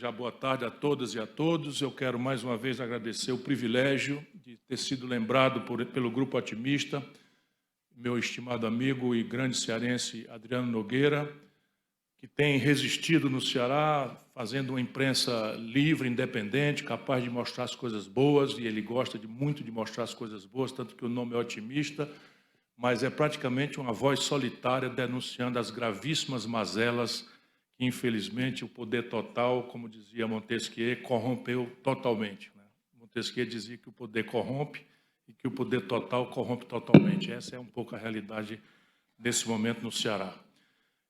Já boa tarde a todas e a todos. Eu quero mais uma vez agradecer o privilégio de ter sido lembrado pelo Grupo Otimista, meu estimado amigo e grande cearense Adriano Nogueira, que tem resistido no Ceará, fazendo uma imprensa livre, independente, capaz de mostrar as coisas boas, e ele gosta muito de mostrar as coisas boas, tanto que o nome é Otimista, mas é praticamente uma voz solitária denunciando as gravíssimas mazelas que, infelizmente, o poder total, como dizia Montesquieu, corrompeu totalmente. Montesquieu dizia que o poder corrompe e que o poder total corrompe totalmente. Essa é um pouco a realidade desse momento no Ceará.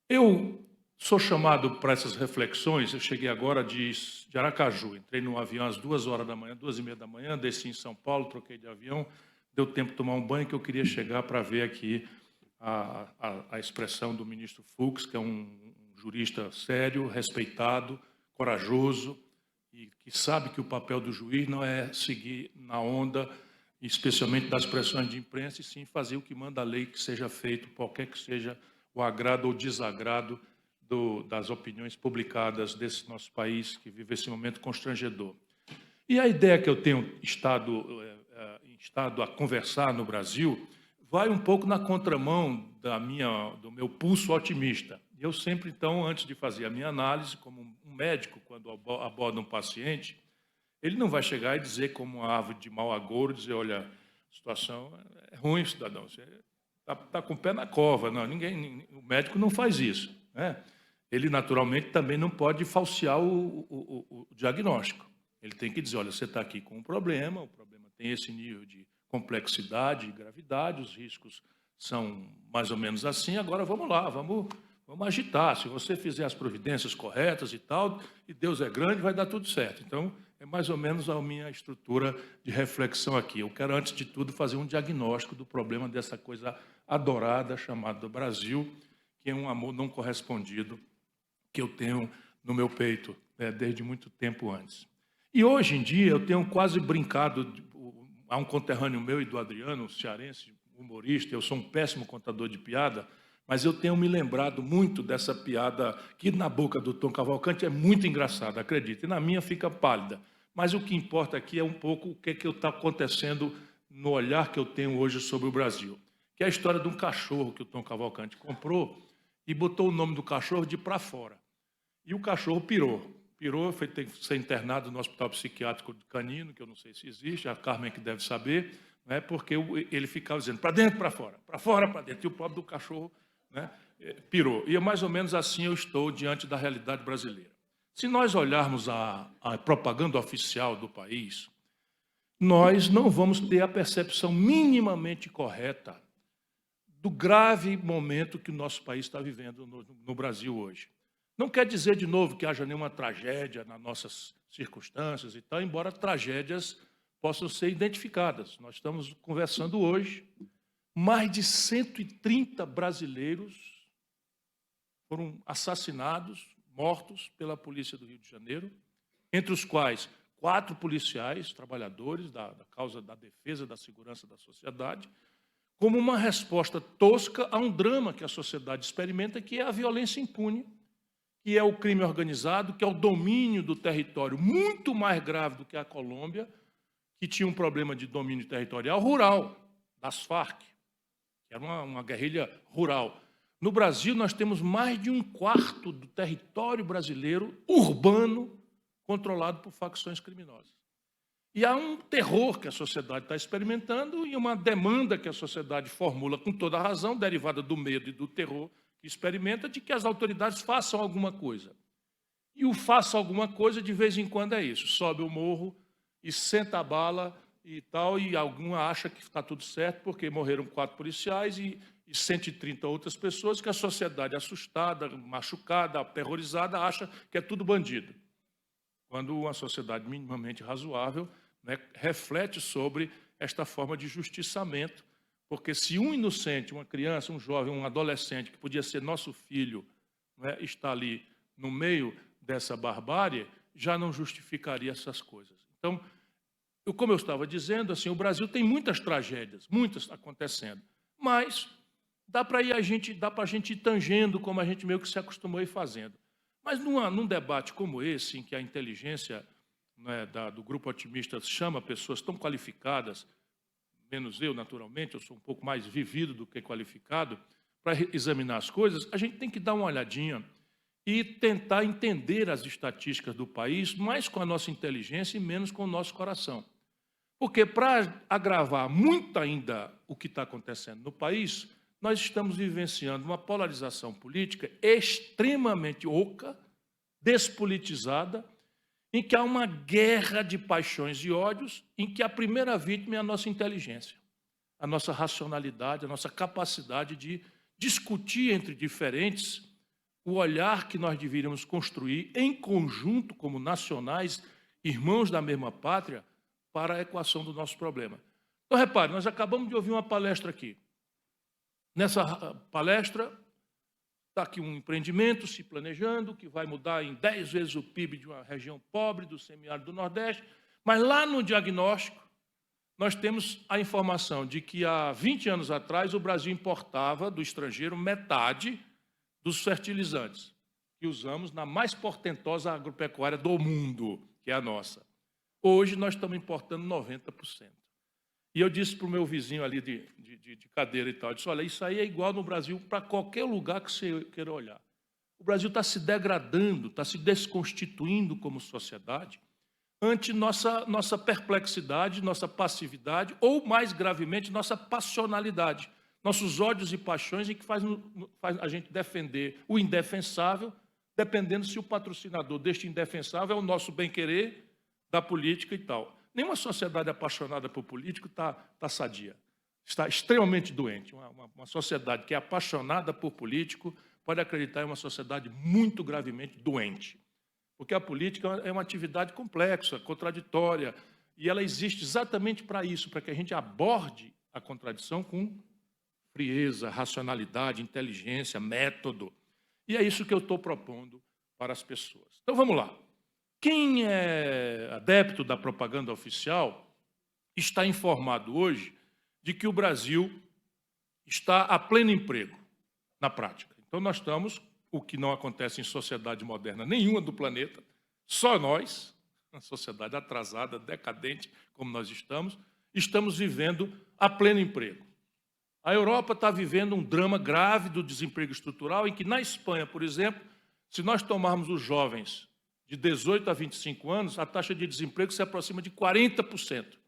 Eu sou chamado para essas reflexões, eu cheguei agora de Aracaju, entrei no avião às 2h da manhã, 2h30 da manhã, desci em São Paulo, troquei de avião, deu tempo de tomar um banho, que eu queria chegar para ver aqui a expressão do ministro Fux, que é um jurista sério, respeitado, corajoso, e que sabe que o papel do juiz não é seguir na onda, especialmente das pressões de imprensa, e sim fazer o que manda a lei que seja feito, qualquer que seja o agrado ou desagrado das opiniões publicadas desse nosso país, que vive esse momento constrangedor. E a ideia que eu tenho estado a conversar no Brasil vai um pouco na contramão do meu pulso otimista. Eu sempre, então, antes de fazer a minha análise, como um médico, quando aborda um paciente, ele não vai chegar e dizer, como uma árvore de mau agouro, dizer, olha, a situação é ruim, cidadão, você está com o pé na cova. Não, o médico não faz isso, né? Ele, naturalmente, também não pode falsear o diagnóstico. Ele tem que dizer, olha, você está aqui com um problema, o problema tem esse nível de complexidade e gravidade, os riscos são mais ou menos assim, agora vamos lá, vamos agitar. Se você fizer as providências corretas e tal, e Deus é grande, vai dar tudo certo. Então, é mais ou menos a minha estrutura de reflexão aqui. Eu quero, antes de tudo, fazer um diagnóstico do problema dessa coisa adorada chamada Brasil, que é um amor não correspondido que eu tenho no meu peito, desde muito tempo antes. E hoje em dia eu tenho quase brincado, há um conterrâneo meu e do Adriano, cearense, humorista, eu sou um péssimo contador de piada, mas eu tenho me lembrado muito dessa piada que na boca do Tom Cavalcante é muito engraçada, acredite, e na minha fica pálida. Mas o que importa aqui é um pouco o que está acontecendo no olhar que eu tenho hoje sobre o Brasil, que é a história de um cachorro que o Tom Cavalcante comprou e botou o nome do cachorro de Pra Fora. E o cachorro pirou. Pirou, tem que ser internado no Hospital Psiquiátrico de Canino, que eu não sei se existe, a Carmen que deve saber, né, porque ele ficava dizendo para dentro, para fora, para dentro. E o pobre do cachorro, né, pirou. E mais ou menos assim eu estou diante da realidade brasileira. Se nós olharmos a propaganda oficial do país, nós não vamos ter a percepção minimamente correta do grave momento que o nosso país está vivendo no Brasil hoje. Não quer dizer, de novo, que haja nenhuma tragédia nas nossas circunstâncias e tal, embora tragédias possam ser identificadas. Nós estamos conversando hoje, mais de 130 brasileiros foram assassinados, mortos pela polícia do Rio de Janeiro, entre os quais 4 policiais, trabalhadores da causa da defesa da segurança da sociedade, como uma resposta tosca a um drama que a sociedade experimenta, que é a violência impune, que é o crime organizado, que é o domínio do território, muito mais grave do que a Colômbia, que tinha um problema de domínio territorial rural, das Farc, que era uma guerrilha rural. No Brasil, nós temos mais de 1/4 do território brasileiro urbano controlado por facções criminosas. E há um terror que a sociedade está experimentando e uma demanda que a sociedade formula com toda a razão, derivada do medo e do terror que experimenta, de que as autoridades façam alguma coisa. E o faça alguma coisa, de vez em quando, é isso. Sobe o morro e senta a bala e tal, e alguma acha que está tudo certo, porque morreram 4 policiais e 130 outras pessoas, que a sociedade assustada, machucada, aterrorizada, acha que é tudo bandido. Quando uma sociedade minimamente razoável, né, reflete sobre esta forma de justiçamento, porque se um inocente, uma criança, um jovem, um adolescente, que podia ser nosso filho, né, está ali no meio dessa barbárie, já não justificaria essas coisas. Então, como eu estava dizendo, assim, o Brasil tem muitas tragédias, muitas acontecendo, mas dá para a gente ir tangendo, como a gente meio que se acostumou a ir fazendo. Mas num debate como esse, em que a inteligência, né, do Grupo Otimista chama pessoas tão qualificadas, menos eu, naturalmente, eu sou um pouco mais vivido do que qualificado, para examinar as coisas, a gente tem que dar uma olhadinha e tentar entender as estatísticas do país mais com a nossa inteligência e menos com o nosso coração. Porque, para agravar muito ainda o que está acontecendo no país, nós estamos vivenciando uma polarização política extremamente oca, despolitizada, em que há uma guerra de paixões e ódios, em que a primeira vítima é a nossa inteligência, a nossa racionalidade, a nossa capacidade de discutir entre diferentes o olhar que nós deveríamos construir em conjunto, como nacionais, irmãos da mesma pátria, para a equação do nosso problema. Então, repare, nós acabamos de ouvir uma palestra aqui. Nessa palestra, está aqui um empreendimento se planejando, que vai mudar em 10 vezes o PIB de uma região pobre do semiárido do Nordeste, mas lá no diagnóstico, nós temos a informação de que há 20 anos atrás o Brasil importava do estrangeiro metade dos fertilizantes que usamos na mais portentosa agropecuária do mundo, que é a nossa. Hoje nós estamos importando 90%. E eu disse para o meu vizinho ali de cadeira e tal, eu disse, olha, isso aí é igual no Brasil para qualquer lugar que você queira olhar. O Brasil está se degradando, está se desconstituindo como sociedade ante nossa perplexidade, nossa passividade, ou, mais gravemente, nossa passionalidade, nossos ódios e paixões em que faz a gente defender o indefensável, dependendo se o patrocinador deste indefensável é o nosso bem-querer da política e tal. Nenhuma sociedade apaixonada por político está sadia. Está extremamente doente. Uma sociedade que é apaixonada por político pode acreditar em uma sociedade muito gravemente doente. Porque a política é uma atividade complexa, contraditória, e ela existe exatamente para isso, para que a gente aborde a contradição com frieza, racionalidade, inteligência, método. E é isso que eu estou propondo para as pessoas. Então, vamos lá. Quem é adepto da propaganda oficial está informado hoje de que o Brasil está a pleno emprego, na prática. Então, nós estamos, o que não acontece em sociedade moderna nenhuma do planeta, só nós, uma sociedade atrasada, decadente, como nós estamos vivendo a pleno emprego. A Europa está vivendo um drama grave do desemprego estrutural, em que, na Espanha, por exemplo, se nós tomarmos os jovens de 18 a 25 anos, a taxa de desemprego se aproxima de 40%.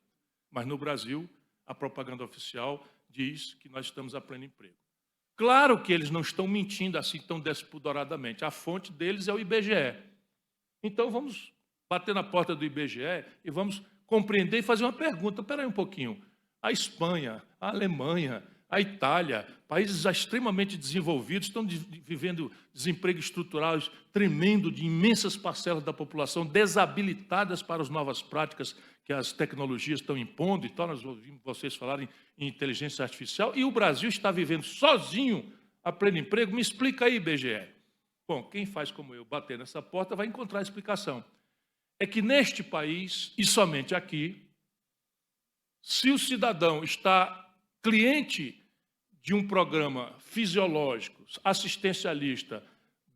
Mas no Brasil, a propaganda oficial diz que nós estamos a pleno emprego. Claro que eles não estão mentindo assim tão despudoradamente. A fonte deles é o IBGE. Então, vamos bater na porta do IBGE e vamos compreender e fazer uma pergunta. Espera aí um pouquinho. A Espanha, a Alemanha, a Itália, países extremamente desenvolvidos, estão vivendo desemprego estrutural tremendo de imensas parcelas da população desabilitadas para as novas práticas que as tecnologias estão impondo e tal. Nós ouvimos vocês falarem em inteligência artificial, e o Brasil está vivendo sozinho a pleno emprego. Me explica aí, IBGE. Bom, quem faz como eu bater nessa porta vai encontrar a explicação. É que neste país, e somente aqui, se o cidadão está cliente de um programa fisiológico, assistencialista,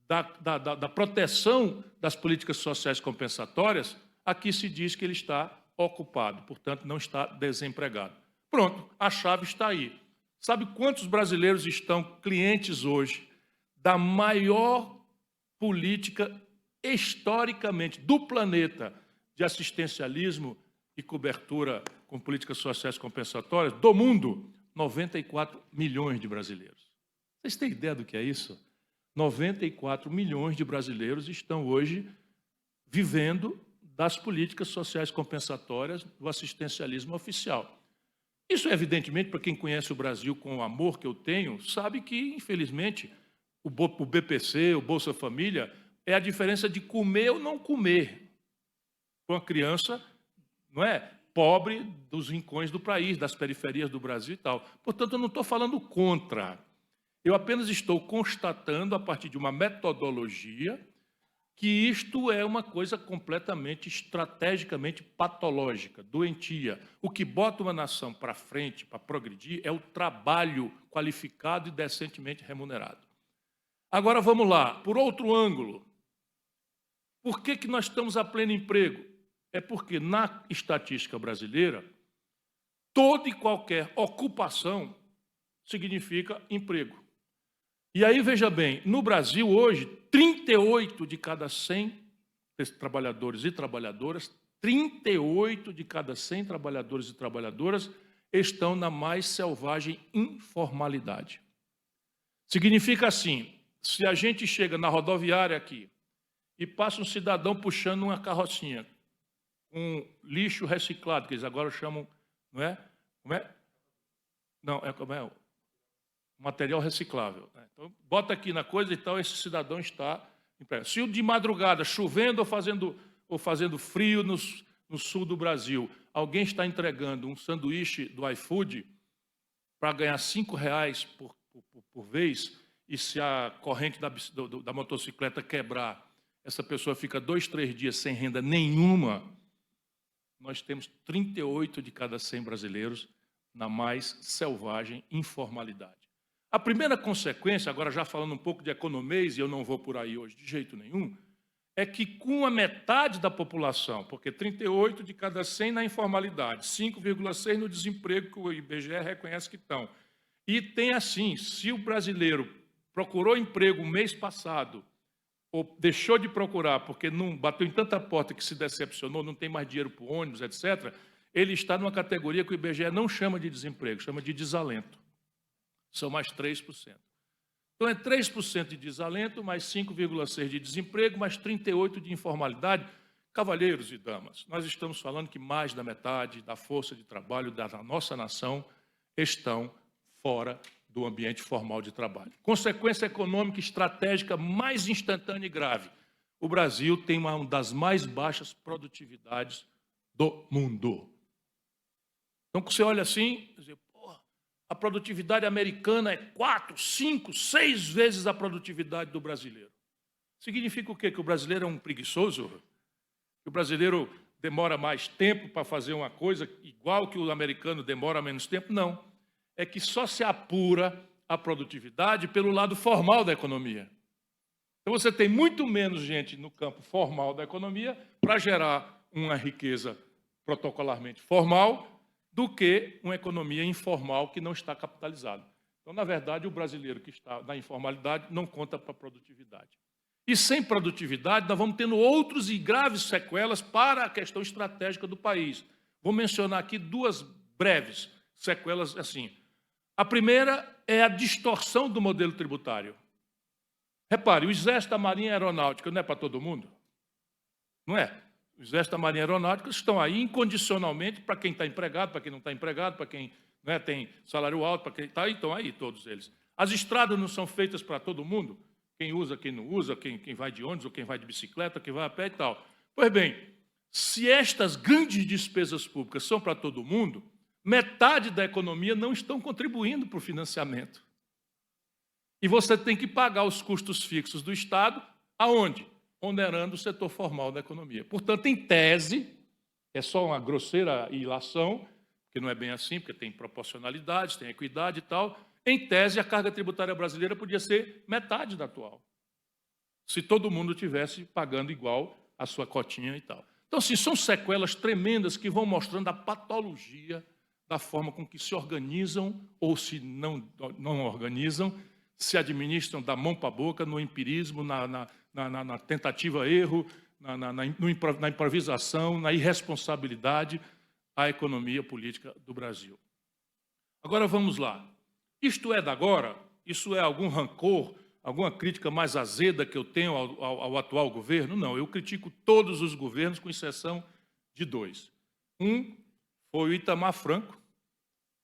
da proteção das políticas sociais compensatórias, aqui se diz que ele está ocupado, portanto, não está desempregado. Pronto, a chave está aí. Sabe quantos brasileiros estão clientes hoje da maior política historicamente do planeta de assistencialismo e cobertura com políticas sociais compensatórias do mundo? 94 milhões de brasileiros. Vocês têm ideia do que é isso? 94 milhões de brasileiros estão hoje vivendo das políticas sociais compensatórias do assistencialismo oficial. Isso, evidentemente, para quem conhece o Brasil com o amor que eu tenho, sabe que, infelizmente, o BPC, o Bolsa Família, é a diferença de comer ou não comer com a criança, não é? Pobre dos rincões do país, das periferias do Brasil e tal. Portanto, eu não estou falando contra. Eu apenas estou constatando, a partir de uma metodologia, que isto é uma coisa completamente, estrategicamente patológica, doentia. O que bota uma nação para frente, para progredir, é o trabalho qualificado e decentemente remunerado. Agora, vamos lá, por outro ângulo. Por que nós estamos a pleno emprego? É porque, na estatística brasileira, toda e qualquer ocupação significa emprego. E aí, veja bem, no Brasil, hoje, 38 de cada 100 trabalhadores e trabalhadoras, 38 de cada 100 trabalhadores e trabalhadoras estão na mais selvagem informalidade. Significa assim, se a gente chega na rodoviária aqui e passa um cidadão puxando uma carrocinha com lixo reciclado, que eles agora chamam, não é? Como é? Não, como é? Material reciclável. Então, bota aqui na coisa e tal, esse cidadão está empregado. Se de madrugada, chovendo ou fazendo frio no sul do Brasil, alguém está entregando um sanduíche do iFood para ganhar R$5 por vez, e se a corrente da motocicleta quebrar, essa pessoa fica 2, 3 dias sem renda nenhuma, nós temos 38 de cada 100 brasileiros na mais selvagem informalidade. A primeira consequência, agora já falando um pouco de economês, e eu não vou por aí hoje de jeito nenhum, é que com a metade da população, porque 38 de cada 100 na informalidade, 5,6 no desemprego que o IBGE reconhece que estão. E tem assim, se o brasileiro procurou emprego mês passado, ou deixou de procurar porque não bateu em tanta porta que se decepcionou, não tem mais dinheiro para o ônibus, etc., ele está numa categoria que o IBGE não chama de desemprego, chama de desalento. São mais 3%. Então, é 3% de desalento, mais 5,6% de desemprego, mais 38% de informalidade. Cavalheiros e damas, nós estamos falando que mais da metade da força de trabalho da nossa nação estão fora do ambiente formal de trabalho. Consequência econômica estratégica mais instantânea e grave. O Brasil tem uma das mais baixas produtividades do mundo. Então, você olha assim, a produtividade americana é 4, 5, 6 vezes a produtividade do brasileiro. Significa o quê? Que o brasileiro é um preguiçoso? Que o brasileiro demora mais tempo para fazer uma coisa igual que o americano demora menos tempo? Não. É que só se apura a produtividade pelo lado formal da economia. Então, você tem muito menos gente no campo formal da economia para gerar uma riqueza protocolarmente formal do que uma economia informal que não está capitalizada. Então, na verdade, o brasileiro que está na informalidade não conta para a produtividade. E sem produtividade, nós vamos tendo outros e graves sequelas para a questão estratégica do país. Vou mencionar aqui 2 breves sequelas assim. A primeira é a distorção do modelo tributário. Repare, o Exército, a Marinha Aeronáutica não é para todo mundo? Não é? O Exército, a Marinha Aeronáutica estão aí incondicionalmente para quem está empregado, para quem não está empregado, para quem tem salário alto, para quem está, estão aí todos eles. As estradas não são feitas para todo mundo? Quem usa, quem não usa, quem vai de ônibus, ou quem vai de bicicleta, quem vai a pé e tal. Pois bem, se estas grandes despesas públicas são para todo mundo, metade da economia não estão contribuindo para o financiamento. E você tem que pagar os custos fixos do Estado, aonde? Onerando o setor formal da economia. Portanto, em tese, é só uma grosseira ilação, que não é bem assim, porque tem proporcionalidade, tem equidade e tal. Em tese, a carga tributária brasileira podia ser metade da atual, se todo mundo tivesse pagando igual a sua cotinha e tal. Então, assim, são sequelas tremendas que vão mostrando a patologia da forma com que se organizam ou se não organizam, se administram da mão para a boca, no empirismo, na tentativa-erro, na improvisação, na irresponsabilidade, a economia política do Brasil. Agora vamos lá. Isto é da agora? Isso é algum rancor, alguma crítica mais azeda que eu tenho ao atual governo? Não, eu critico todos os governos, com exceção de 2. Um foi o Itamar Franco,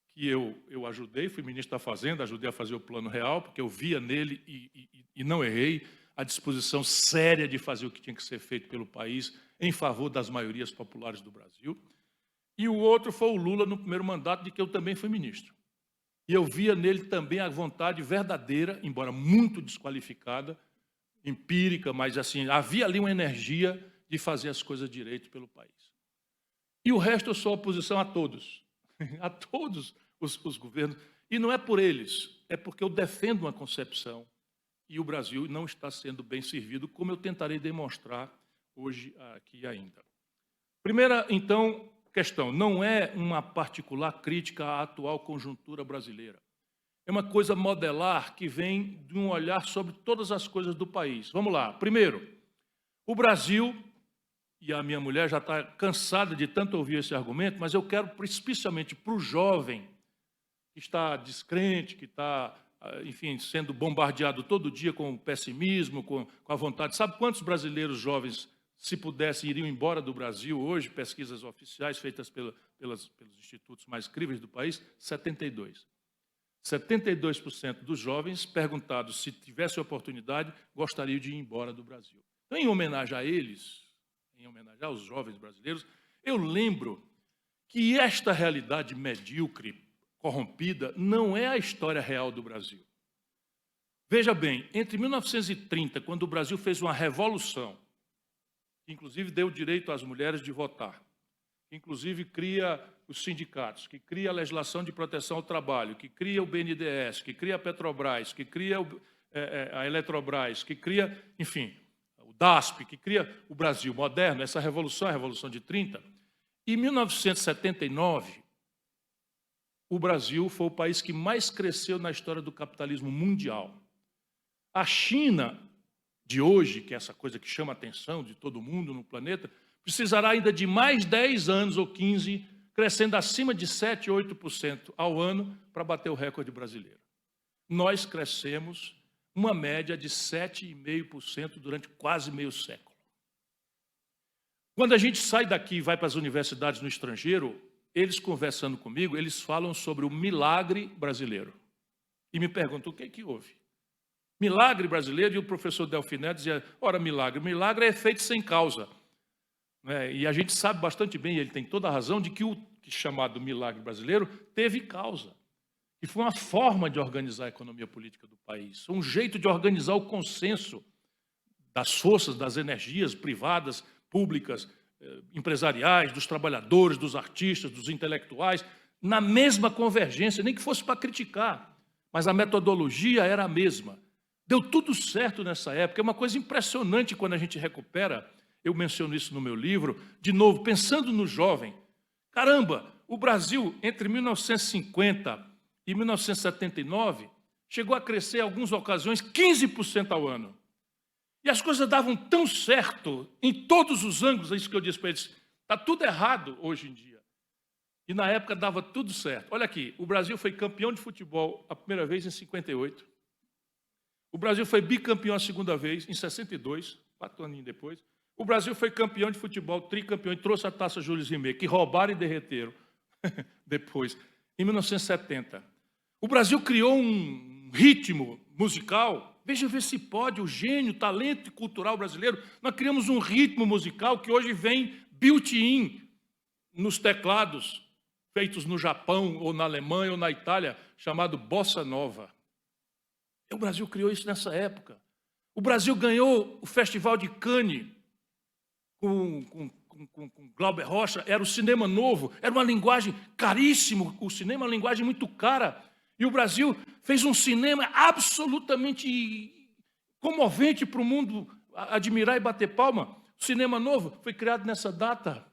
que eu ajudei, fui ministro da Fazenda, ajudei a fazer o Plano Real, porque eu via nele e não errei a disposição séria de fazer o que tinha que ser feito pelo país em favor das maiorias populares do Brasil. E o outro foi o Lula, no primeiro mandato, de que eu também fui ministro. E eu via nele também a vontade verdadeira, embora muito desqualificada, empírica, mas assim, havia ali uma energia de fazer as coisas direito pelo país. E o resto eu sou oposição a todos, a todos os governos. E não é por eles, é porque eu defendo uma concepção e o Brasil não está sendo bem servido, como eu tentarei demonstrar hoje aqui ainda. Primeira, então, questão, não é uma particular crítica à atual conjuntura brasileira. É uma coisa modelar que vem de um olhar sobre todas as coisas do país. Vamos lá. Primeiro, o Brasil, e a minha mulher já está cansada de tanto ouvir esse argumento, mas eu quero, especialmente para o jovem que está descrente, que está, enfim, sendo bombardeado todo dia com pessimismo, com a vontade. Sabe quantos brasileiros jovens, se pudessem, iriam embora do Brasil hoje? Pesquisas oficiais feitas pelos institutos mais críveis do país, 72%. 72% dos jovens perguntados se tivesse oportunidade gostariam de ir embora do Brasil. Então, em homenagem a eles, em homenagem aos jovens brasileiros, eu lembro que esta realidade medíocre, corrompida, não é a história real do Brasil. Veja bem, entre 1930, quando o Brasil fez uma revolução, que inclusive deu direito às mulheres de votar, que inclusive cria os sindicatos, que cria a legislação de proteção ao trabalho, que cria o BNDES, que cria a Petrobras, que cria a Eletrobras, que cria, enfim, o DASP, que cria o Brasil moderno, essa revolução, a Revolução de 30. Em 1979, o Brasil foi o país que mais cresceu na história do capitalismo mundial. A China de hoje, que é essa coisa que chama a atenção de todo mundo no planeta, precisará ainda de mais 10 anos ou 15, crescendo acima de 7%, 8% ao ano para bater o recorde brasileiro. Nós crescemos uma média de 7,5% durante quase meio século. Quando a gente sai daqui e vai para as universidades no estrangeiro, eles conversando comigo, eles falam sobre o milagre brasileiro. E me perguntam, o que é que houve? Milagre brasileiro, e o professor Delfiné dizia, ora, milagre é efeito sem causa. E a gente sabe bastante bem, e ele tem toda a razão, de que o chamado milagre brasileiro teve causa. E foi uma forma de organizar a economia política do país, um jeito de organizar o consenso das forças, das energias privadas, públicas, empresariais, dos trabalhadores, dos artistas, dos intelectuais, na mesma convergência, nem que fosse para criticar, mas a metodologia era a mesma. Deu tudo certo nessa época, é uma coisa impressionante quando a gente recupera, eu menciono isso no meu livro, de novo, pensando no jovem. Caramba, o Brasil, entre 1950 e 1979, chegou a crescer, em algumas ocasiões, 15% ao ano. E as coisas davam tão certo em todos os ângulos, é isso que eu disse para eles, está tudo errado hoje em dia. E na época dava tudo certo. Olha aqui, o Brasil foi campeão de futebol a primeira vez em 58. O Brasil foi bicampeão a segunda vez em 62, 4 aninhos depois. O Brasil foi campeão de futebol, tricampeão, e trouxe a taça Jules Rimet, que roubaram e derreteram depois, em 1970. O Brasil criou um ritmo musical. Veja ver se pode, o gênio, o talento cultural brasileiro. Nós criamos um ritmo musical que hoje vem built-in nos teclados feitos no Japão, ou na Alemanha, ou na Itália, chamado Bossa Nova. O Brasil criou isso nessa época. O Brasil ganhou o Festival de Cannes com Glauber Rocha, era o cinema novo, era uma linguagem caríssima, o cinema é uma linguagem muito cara. E o Brasil fez um cinema absolutamente comovente para o mundo admirar e bater palma. O cinema novo foi criado nessa data,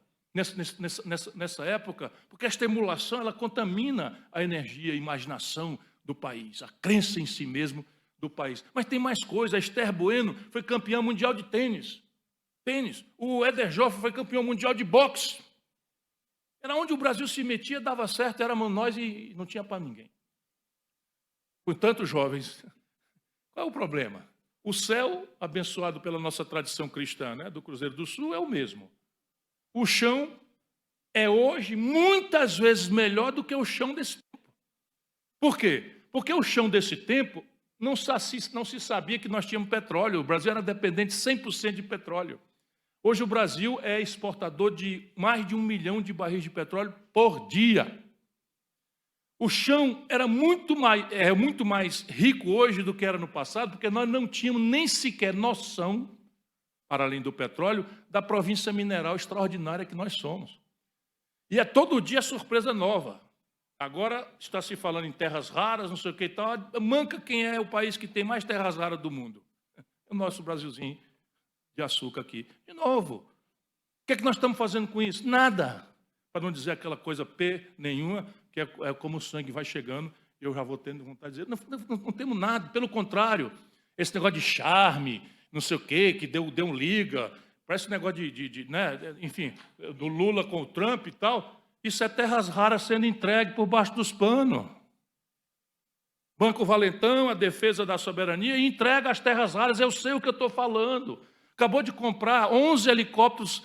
nessa época, porque esta emulação ela contamina a energia, a imaginação do país, a crença em si mesmo do país. Mas tem mais coisa, a Esther Bueno foi campeã mundial de tênis. O Éder Joffre foi campeão mundial de boxe. Era onde o Brasil se metia, dava certo, éramos nós e não tinha para ninguém. Portanto, jovens, qual é o problema? O céu, abençoado pela nossa tradição cristã, do Cruzeiro do Sul, é o mesmo. O chão é hoje muitas vezes melhor do que o chão desse tempo. Por quê? Porque o chão desse tempo não se sabia que nós tínhamos petróleo. O Brasil era dependente 100% de petróleo. Hoje o Brasil é exportador de mais de 1 milhão de barris de petróleo por dia. O chão era muito mais rico hoje do que era no passado, porque nós não tínhamos nem sequer noção, para além do petróleo, da província mineral extraordinária que nós somos. E é todo dia surpresa nova. Agora está se falando em terras raras, não sei o que e tal. Manca quem é o país que tem mais terras raras do mundo. É o nosso Brasilzinho de açúcar aqui. De novo, o que é que nós estamos fazendo com isso? Nada. Para não dizer aquela coisa P nenhuma, que é como o sangue vai chegando, eu já vou tendo vontade de dizer, não temos nada, pelo contrário, esse negócio de charme, não sei o quê, que deu um liga, parece um negócio né, enfim, do Lula com o Trump e tal, isso é terras raras sendo entregue por baixo dos panos. Banco Valentão, a defesa da soberania, e entrega as terras raras, eu sei o que eu estou falando. Acabou de comprar 11 helicópteros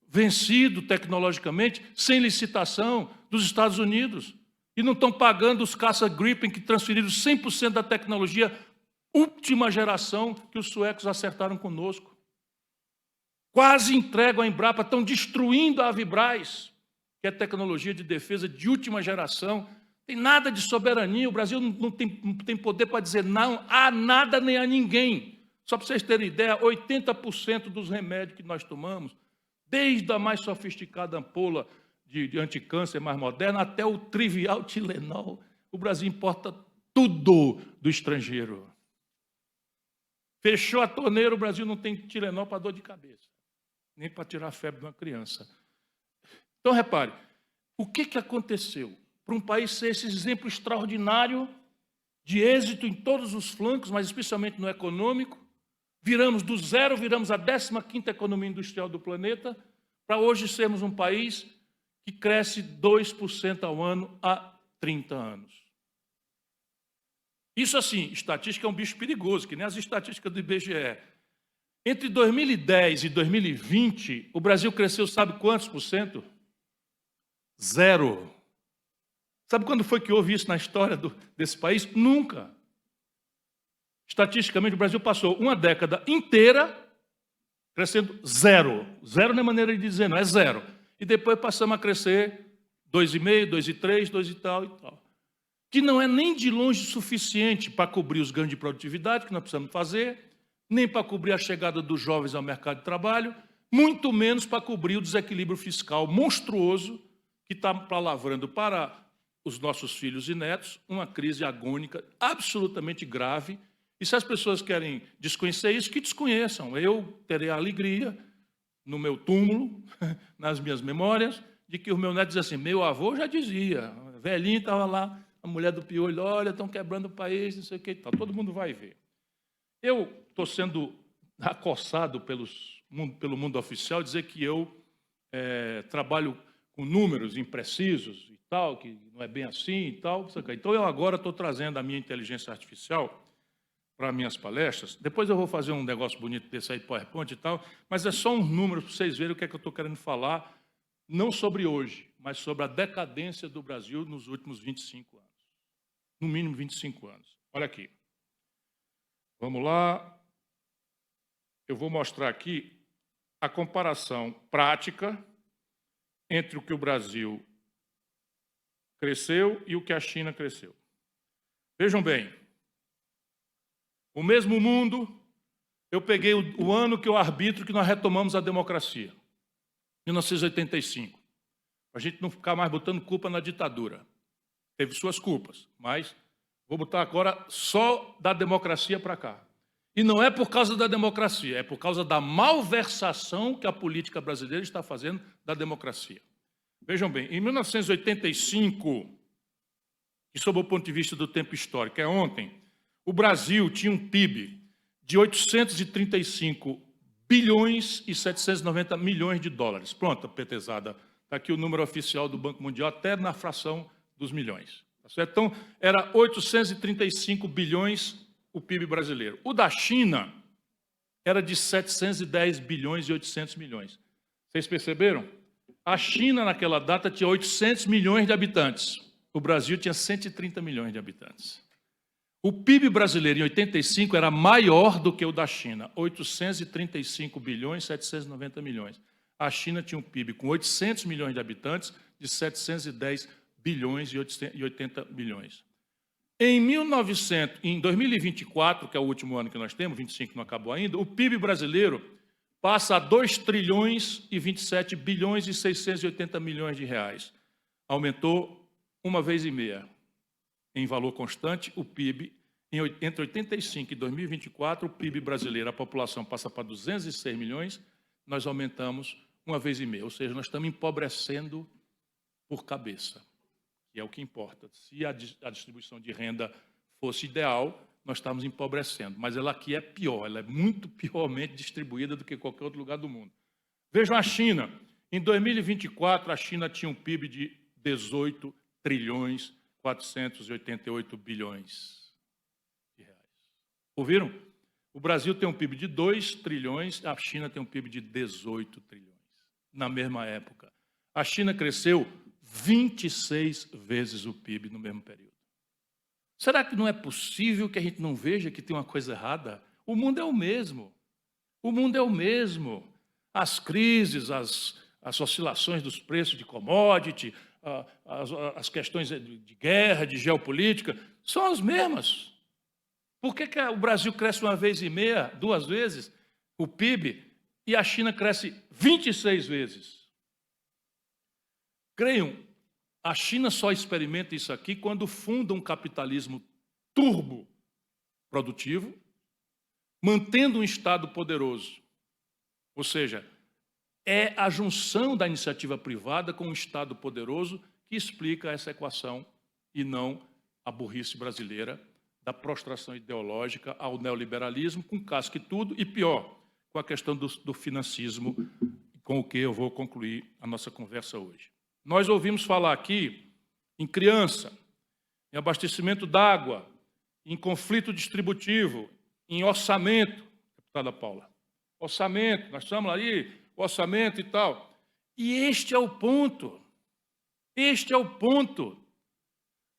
vencidos tecnologicamente, sem licitação, dos Estados Unidos. E não estão pagando os caça Gripen que transferiram 100% da tecnologia, última geração, que os suecos acertaram conosco. Quase entregam a Embrapa, estão destruindo a Avibraz, que é tecnologia de defesa de última geração. Tem nada de soberania, o Brasil não tem poder para dizer não a nada nem a ninguém. Só para vocês terem ideia, 80% dos remédios que nós tomamos, desde a mais sofisticada ampola de anticâncer mais moderna até o trivial Tilenol, o Brasil importa tudo do estrangeiro. Fechou a torneira, o Brasil não tem Tilenol para dor de cabeça, nem para tirar a febre de uma criança. Então, repare, o que aconteceu? Para um país ser esse exemplo extraordinário de êxito em todos os flancos, mas especialmente no econômico, viramos do zero, viramos a 15ª economia industrial do planeta, para hoje sermos um país que cresce 2% ao ano há 30 anos. Isso, assim, estatística é um bicho perigoso, que nem as estatísticas do IBGE. Entre 2010 e 2020, o Brasil cresceu, sabe quantos por cento? 0. Sabe quando foi que houve isso na história desse país? Nunca. Estatisticamente, o Brasil passou uma década inteira crescendo 0. 0 não é maneira de dizer, não, é 0. E depois passamos a crescer 2,5, 2,3, 2 e tal e tal. Que não é nem de longe suficiente para cobrir os ganhos de produtividade que nós precisamos fazer, nem para cobrir a chegada dos jovens ao mercado de trabalho, muito menos para cobrir o desequilíbrio fiscal monstruoso que está lavrando para os nossos filhos e netos uma crise agônica absolutamente grave. E se as pessoas querem desconhecer isso, que desconheçam. Eu terei a alegria, no meu túmulo, nas minhas memórias, de que o meu neto diz assim, meu avô já dizia, velhinho estava lá, a mulher do piolho, olha, estão quebrando o país, não sei o que e tal. Todo mundo vai ver. Eu estou sendo acossado pelo mundo oficial, dizer que eu trabalho com números imprecisos e tal, que não é bem assim e tal. Então, eu agora estou trazendo a minha inteligência artificial para minhas palestras. Depois eu vou fazer um negócio bonito desse aí, PowerPoint e tal, mas é só uns números para vocês verem o que é que eu estou querendo falar, não sobre hoje, mas sobre a decadência do Brasil nos últimos 25 anos. No mínimo 25 anos. Olha aqui. Vamos lá. Eu vou mostrar aqui a comparação prática entre o que o Brasil cresceu e o que a China cresceu. Vejam bem, o mesmo mundo, eu peguei o ano que eu arbitro que nós retomamos a democracia, 1985, para a gente não ficar mais botando culpa na ditadura. Teve suas culpas, mas vou botar agora só da democracia para cá. E não é por causa da democracia, é por causa da malversação que a política brasileira está fazendo da democracia. Vejam bem, em 1985, e sob o ponto de vista do tempo histórico, é ontem, o Brasil tinha um PIB de 835 bilhões e 790 milhões de dólares. Pronto, petezada, está aqui o número oficial do Banco Mundial, até na fração dos milhões. Tá certo? Então, era 835 bilhões o PIB brasileiro. O da China era de 710 bilhões e 800 milhões. Vocês perceberam? A China, naquela data, tinha 800 milhões de habitantes. O Brasil tinha 130 milhões de habitantes. O PIB brasileiro, em 85, era maior do que o da China, 835 bilhões e 790 milhões. A China tinha um PIB com 800 milhões de habitantes, de 710 bilhões e 80 milhões. Em 2024, que é o último ano que nós temos, 25 não acabou ainda, o PIB brasileiro passa a 2 trilhões e 27 bilhões e 680 milhões de reais. Aumentou 1,5 vezes. Em valor constante, o PIB Entre 85 e 2024, o PIB brasileiro, a população passa para 206 milhões, nós aumentamos 1,5 vezes. Ou seja, nós estamos empobrecendo por cabeça, que é o que importa. Se a distribuição de renda fosse ideal, nós estamos empobrecendo. Mas ela aqui é pior, ela é muito piormente distribuída do que qualquer outro lugar do mundo. Vejam a China. Em 2024, a China tinha um PIB de 18 trilhões 488 bilhões de reais. Ouviram? O Brasil tem um PIB de 2 trilhões, a China tem um PIB de 18 trilhões, na mesma época. A China cresceu 26 vezes o PIB no mesmo período. Será que não é possível que a gente não veja que tem uma coisa errada? O mundo é o mesmo. O mundo é o mesmo. As crises, as oscilações dos preços de commodity, as questões de guerra, de geopolítica, são as mesmas. Por que o Brasil cresce 1,5 vezes, 2 vezes o PIB e a China cresce 26 vezes? Creiam, a China só experimenta isso aqui quando funda um capitalismo turbo produtivo, mantendo um Estado poderoso. Ou seja, é a junção da iniciativa privada com o Estado poderoso que explica essa equação e não a burrice brasileira da prostração ideológica ao neoliberalismo, com casca e tudo, e pior, com a questão do financismo, com o que eu vou concluir a nossa conversa hoje. Nós ouvimos falar aqui em criança, em abastecimento d'água, em conflito distributivo, em orçamento, deputada Paula. Orçamento, nós estamos ali, orçamento e tal. E este é o ponto. Este é o ponto.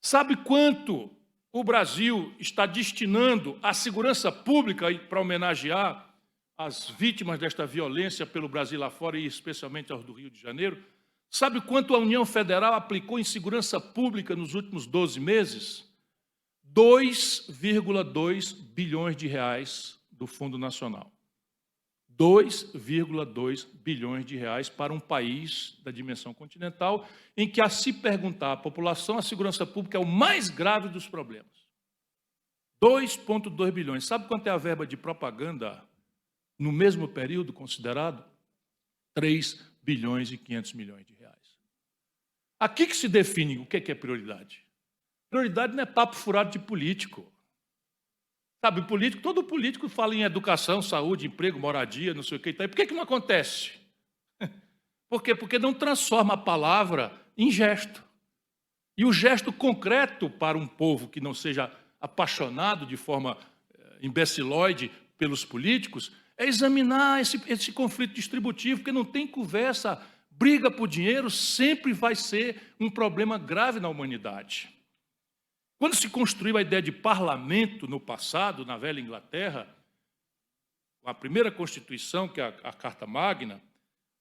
Sabe quanto o Brasil está destinando à segurança pública para homenagear as vítimas desta violência pelo Brasil lá fora e especialmente aos do Rio de Janeiro? Sabe quanto a União Federal aplicou em segurança pública nos últimos 12 meses? 2,2 bilhões de reais do Fundo Nacional. 2,2 bilhões de reais para um país da dimensão continental, em que, a se perguntar à população, a segurança pública é o mais grave dos problemas. 2,2 bilhões. Sabe quanto é a verba de propaganda no mesmo período considerado? 3 bilhões e 500 milhões de reais. Aqui que se define o que é prioridade. Prioridade não é papo furado de político. Sabe, todo político fala em educação, saúde, emprego, moradia, não sei o que. E por que não acontece? Por quê? Porque não transforma a palavra em gesto. E o gesto concreto para um povo que não seja apaixonado de forma imbecilóide pelos políticos é examinar esse conflito distributivo, porque não tem conversa. Briga por dinheiro sempre vai ser um problema grave na humanidade. Quando se construiu a ideia de parlamento no passado, na velha Inglaterra, a primeira Constituição, que é a Carta Magna,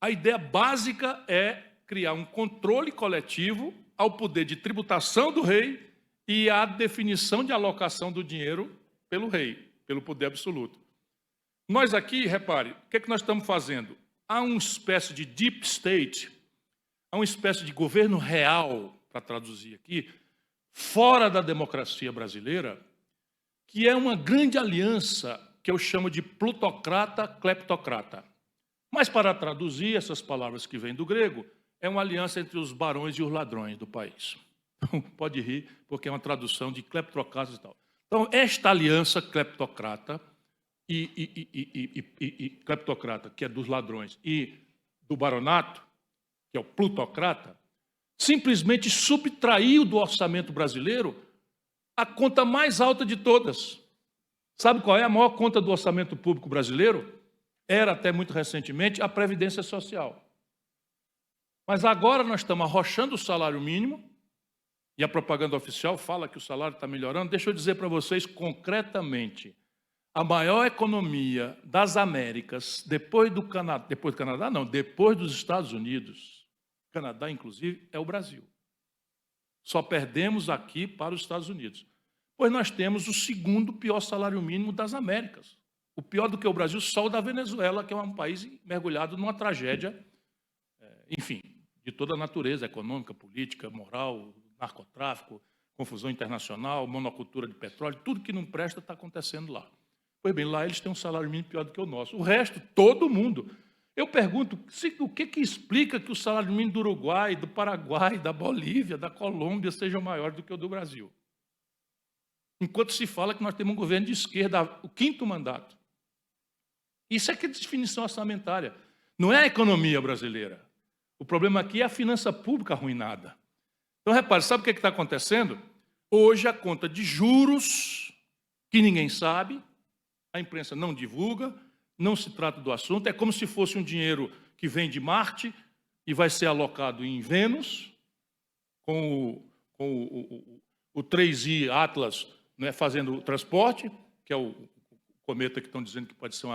a ideia básica é criar um controle coletivo ao poder de tributação do rei e à definição de alocação do dinheiro pelo rei, pelo poder absoluto. Nós aqui, repare, o que é que nós estamos fazendo? Há uma espécie de deep state, há uma espécie de governo real, para traduzir aqui, fora da democracia brasileira, que é uma grande aliança que eu chamo de plutocrata-cleptocrata. Mas, para traduzir essas palavras que vêm do grego, é uma aliança entre os barões e os ladrões do país. Então, pode rir, porque é uma tradução de cleptocratas e tal. Então, esta aliança cleptocrata e cleptocrata, que é dos ladrões, e do baronato, que é o plutocrata, simplesmente subtraiu do orçamento brasileiro a conta mais alta de todas. Sabe qual é a maior conta do orçamento público brasileiro? Era, até muito recentemente, a Previdência Social. Mas agora nós estamos arrochando o salário mínimo, e a propaganda oficial fala que o salário está melhorando. Deixa eu dizer para vocês concretamente, a maior economia das Américas, depois do Canadá, depois dos Estados Unidos, Canadá, inclusive, é o Brasil. Só perdemos aqui para os Estados Unidos. Pois nós temos o segundo pior salário mínimo das Américas. O pior do que o Brasil, só o da Venezuela, que é um país mergulhado numa tragédia, enfim, de toda a natureza, econômica, política, moral, narcotráfico, confusão internacional, monocultura de petróleo, tudo que não presta está acontecendo lá. Pois bem, lá eles têm um salário mínimo pior do que o nosso. O resto, todo mundo. Eu pergunto, o que explica que o salário mínimo do Uruguai, do Paraguai, da Bolívia, da Colômbia seja maior do que o do Brasil? Enquanto se fala que nós temos um governo de esquerda, o 5º mandato. Isso é que é definição orçamentária. Não é a economia brasileira. O problema aqui é a finança pública arruinada. Então, repare, sabe o que está acontecendo? Hoje, a conta de juros, que ninguém sabe, a imprensa não divulga, não se trata do assunto, é como se fosse um dinheiro que vem de Marte e vai ser alocado em Vênus, com o 3i Atlas, né, fazendo o transporte, que é o cometa que estão dizendo que pode ser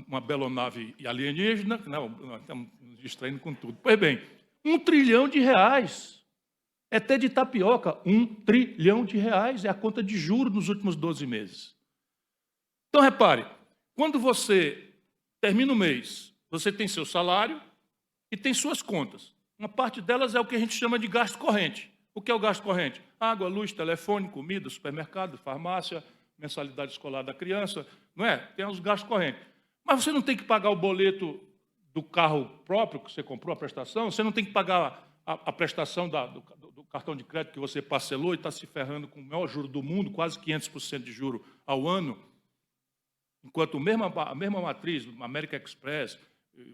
uma belonave alienígena. Não, nós estamos nos distraindo com tudo. Pois bem, R$1 trilhão. É até de tapioca, R$1 trilhão é a conta de juros nos últimos 12 meses. Então, repare, quando você termina o mês, você tem seu salário e tem suas contas. Uma parte delas é o que a gente chama de gasto corrente. O que é o gasto corrente? Água, luz, telefone, comida, supermercado, farmácia, mensalidade escolar da criança, não é? Tem os gastos correntes. Mas você não tem que pagar o boleto do carro próprio que você comprou, a prestação, você não tem que pagar a prestação do cartão de crédito que você parcelou e está se ferrando com o maior juro do mundo, quase 500% de juro ao ano, enquanto a mesma matriz, American Express,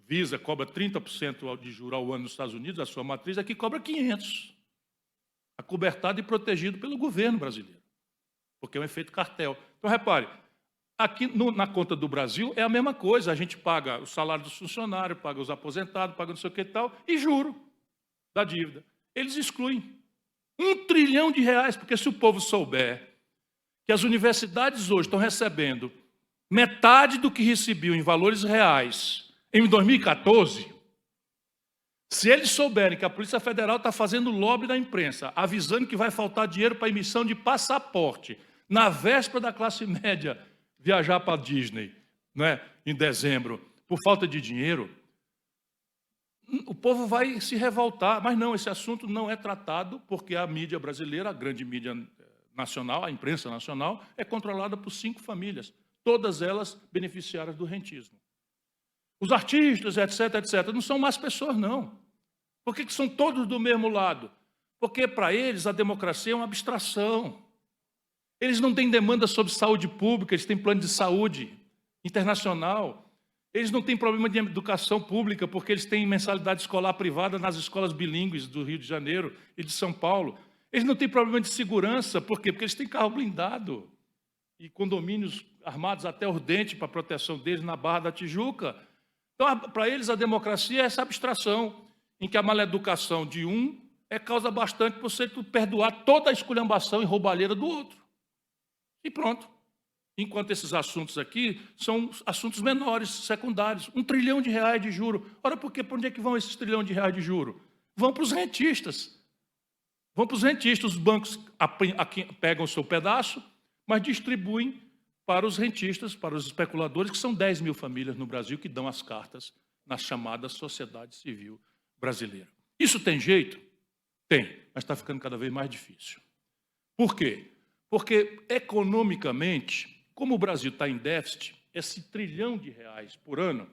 Visa, cobra 30% de juro ao ano nos Estados Unidos, a sua matriz aqui cobra 500%. Acobertado e protegido pelo governo brasileiro, porque é um efeito cartel. Então, repare, aqui na conta do Brasil é a mesma coisa, a gente paga o salário dos funcionários, paga os aposentados, paga não sei o que e tal, e juro da dívida. Eles excluem R$1 trilhão, porque se o povo souber que as universidades hoje estão recebendo metade do que recebiam em valores reais em 2014, se eles souberem que a Polícia Federal está fazendo lobby da imprensa, avisando que vai faltar dinheiro para emissão de passaporte, na véspera da classe média viajar para a Disney, né, em dezembro, por falta de dinheiro, o povo vai se revoltar. Mas não, esse assunto não é tratado porque a mídia brasileira, a grande mídia nacional, a imprensa nacional, é controlada por 5 famílias, todas elas beneficiárias do rentismo. Os artistas, etc., não são más pessoas, não. Por que são todos do mesmo lado? Porque, para eles, a democracia é uma abstração. Eles não têm demanda sobre saúde pública, eles têm plano de saúde internacional. Eles não têm problema de educação pública, porque eles têm mensalidade escolar privada nas escolas bilíngues do Rio de Janeiro e de São Paulo. Eles não têm problema de segurança, por quê? Porque eles têm carro blindado e condomínios armados até os dentes para a proteção deles na Barra da Tijuca. Então, para eles, a democracia é essa abstração, em que a maleducação de um é causa bastante para você perdoar toda a esculhambação e roubalheira do outro. E pronto. Enquanto esses assuntos aqui são assuntos menores, secundários. R$1 trilhão de juro. Ora, por quê? Para onde é que vão esses R$1 trilhão de juro? Vão para os rentistas. Vão para os rentistas. Os bancos pegam o seu pedaço, mas distribuem para os rentistas, para os especuladores, que são 10 mil famílias no Brasil que dão as cartas na chamada sociedade civil brasileira. Isso tem jeito? Tem, mas está ficando cada vez mais difícil. Por quê? Porque, economicamente, como o Brasil está em déficit, esse R$1 trilhão por ano,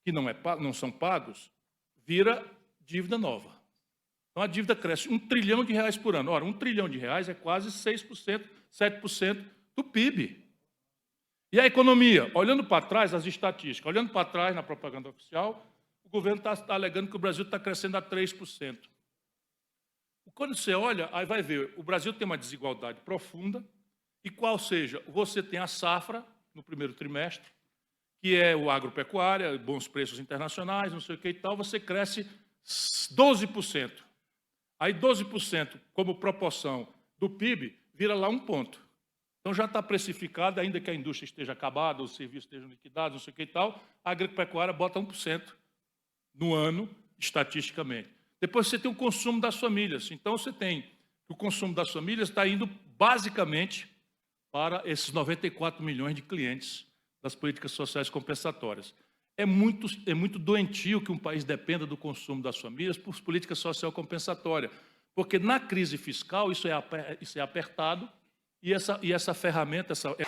que não são pagos, vira dívida nova. Então, a dívida cresce R$1 trilhão por ano. Ora, R$1 trilhão é quase 6%, 7% do PIB. E a economia? Olhando para trás, as estatísticas, olhando para trás na propaganda oficial, o governo está alegando que o Brasil está crescendo a 3%. Quando você olha, aí vai ver, o Brasil tem uma desigualdade profunda, e qual seja, você tem a safra no primeiro trimestre, que é o agropecuária, bons preços internacionais, não sei o que e tal, você cresce 12%. Aí 12% como proporção do PIB vira lá 1 ponto. Então já está precificado, ainda que a indústria esteja acabada, os serviços estejam liquidados, não sei o que e tal, a agropecuária bota 1% no ano, estatisticamente. Depois você tem o consumo das famílias. Então você tem o consumo das famílias está indo basicamente para esses 94 milhões de clientes das políticas sociais compensatórias. É muito doentio que um país dependa do consumo das famílias por política social compensatória, Porque na crise fiscal isso é apertado e essa ferramenta,